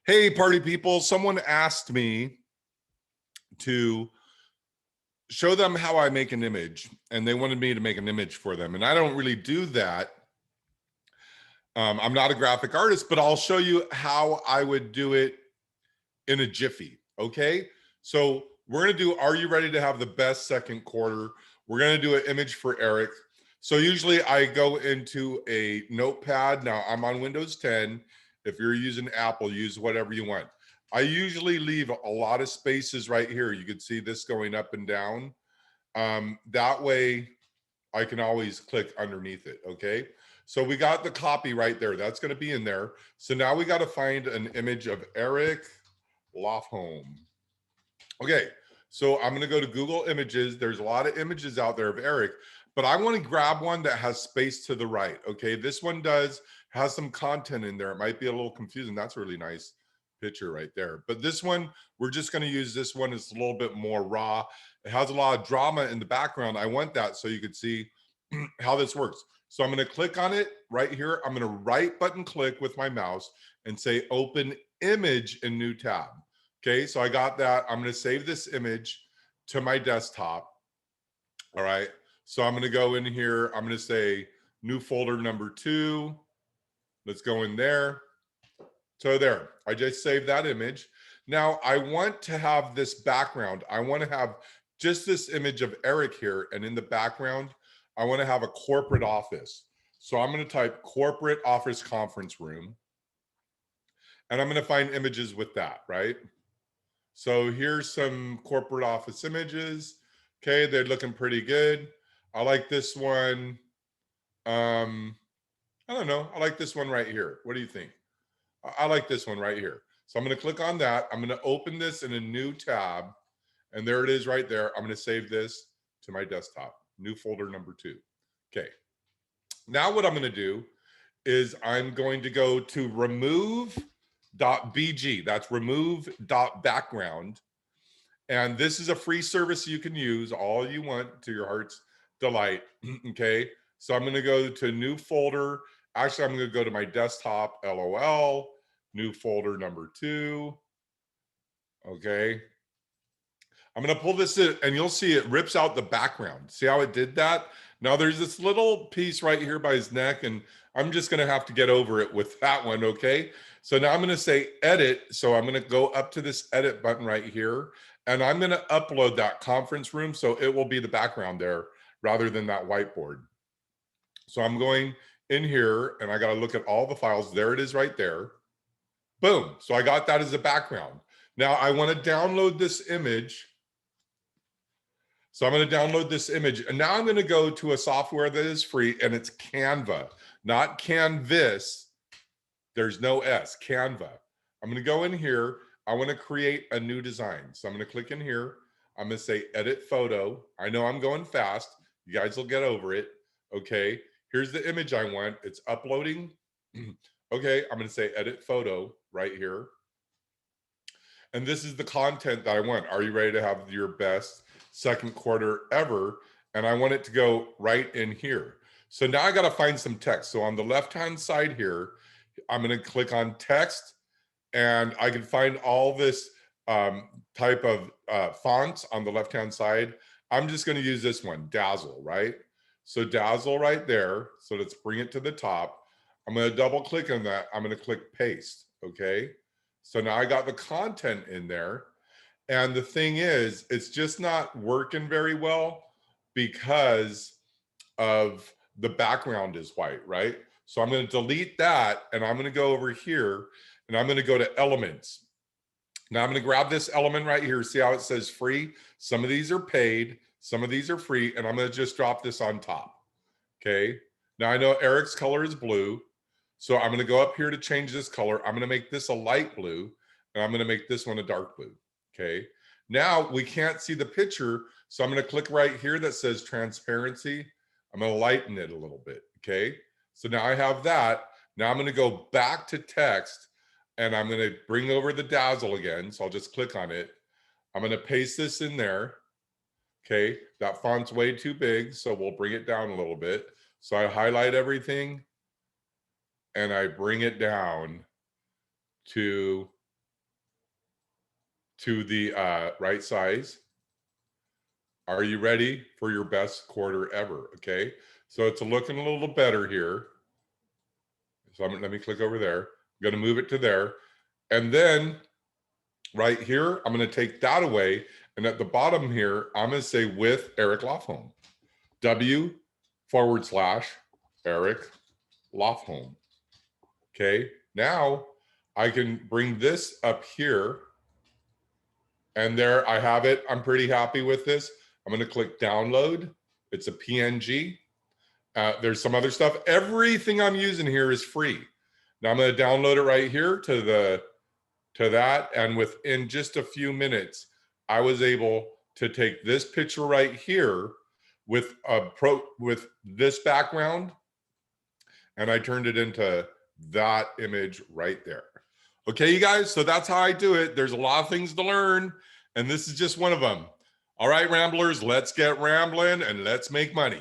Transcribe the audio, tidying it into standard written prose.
Hey, party people, someone asked me to show them how I make an image, and they wanted me to make an image for them. And I don't really do that. I'm not a graphic artist, but I'll show you how I would do it in a jiffy. Okay. So we're going to do Are You Ready to Have the Best Second Quarter? We're going to do an image for Eric. So usually I go into a notepad. Now I'm on Windows 10. If you're using Apple, use whatever you want. I usually leave a lot of spaces right here. You can see this going up and down. That way I can always click underneath it. Okay. So we got the copy right there. That's going to be in there. So now we got to find an image of Eric Lofholm. Okay, so I'm gonna go to Google Images. There's a lot of images out there of Eric, but I want to grab one that has space to the right. Okay, this one has some content in there. It might be a little confusing. That's a really nice picture right there. But this one, we're just gonna use this one. It's a little bit more raw. It has a lot of drama in the background. I want that so you could see how this works. So I'm gonna click on it right here. I'm gonna right button click with my mouse and say open image in new tab. Okay, so I got that. I'm going to save this image to my desktop. All right, so I'm going to go in here. I'm going to say new folder number 2. Let's go in there. So there, I just saved that image. Now I want to have this background. I want to have just this image of Eric here. And in the background, I want to have a corporate office. So I'm going to type corporate office conference room. And I'm going to find images with that, right? So here's some corporate office images. Okay, they're looking pretty good. I like this one. I don't know. I like this one right here. What do you think? I like this one right here. So I'm going to click on that. I'm going to open this in a new tab. And there it is right there. I'm going to save this to my desktop. New folder number 2. Okay. Now what I'm going to do is I'm going to go to remove.bg. That's remove.background. And this is a free service you can use all you want to your heart's delight. Okay. So I'm going to go to new folder. Actually, I'm going to go to my desktop, LOL, new folder number 2. Okay. I'm going to pull this in and you'll see it rips out the background. See how it did that? Now there's this little piece right here by his neck, and I'm just going to have to get over it with that one. Okay. So now I'm going to say edit. So I'm going to go up to this edit button right here, and I'm going to upload that conference room. So it will be the background there rather than that whiteboard. So I'm going in here and I got to look at all the files. There it is right there. Boom. So I got that as a background. Now I want to download this image. So I'm going to download this image, and now I'm going to go to a software that is free, and it's Canva, not Canvas. There's no S, Canva. I'm going to go in here. I want to create a new design. So I'm going to click in here. I'm going to say edit photo. I know I'm going fast. You guys will get over it. Okay. Here's the image I want. It's uploading. Okay. I'm going to say edit photo right here. And this is the content that I want. Are you ready to have your best second quarter ever? And I want it to go right in here. So now I got to find some text. So on the left-hand side here, I'm going to click on text, and I can find all this type of fonts on the left-hand side. I'm just going to use this one, Dazzle, right? So Dazzle right there. So let's bring it to the top. I'm going to double click on that. I'm going to click paste. Okay. So now I got the content in there. And the thing is, it's just not working very well because of the background is white, right? So I'm going to delete that, and I'm going to go over here and I'm going to go to elements. Now I'm going to grab this element right here. See how it says free? Some of these are paid, some of these are free, and I'm going to just drop this on top. Okay. Now I know Eric's color is blue. So I'm going to go up here to change this color. I'm going to make this a light blue, and I'm going to make this one a dark blue. Okay. Now we can't see the picture. So I'm going to click right here that says transparency. I'm going to lighten it a little bit. Okay. So now I have that. Now I'm going to go back to text, and I'm going to bring over the Dazzle again. So I'll just click on it. I'm going to paste this in there. Okay. That font's way too big, so we'll bring it down a little bit. So I highlight everything and I bring it down to to the right size. Are you ready for your best quarter ever? Okay, so it's looking a little better here. So let me click over there. I'm going to move it to there. And then right here, I'm going to take that away. And at the bottom here, I'm going to say with Eric Lofholm. W/Eric Lofholm. Okay, now I can bring this up here. And there I have it. I'm pretty happy with this. I'm going to click download. It's a PNG. There's some other stuff. Everything I'm using here is free. Now I'm going to download it right here to that. And within just a few minutes, I was able to take this picture right here with this background, and I turned it into that image right there. Okay, you guys, so that's how I do it. There's a lot of things to learn, and this is just one of them. All right, Ramblers, let's get rambling and let's make money.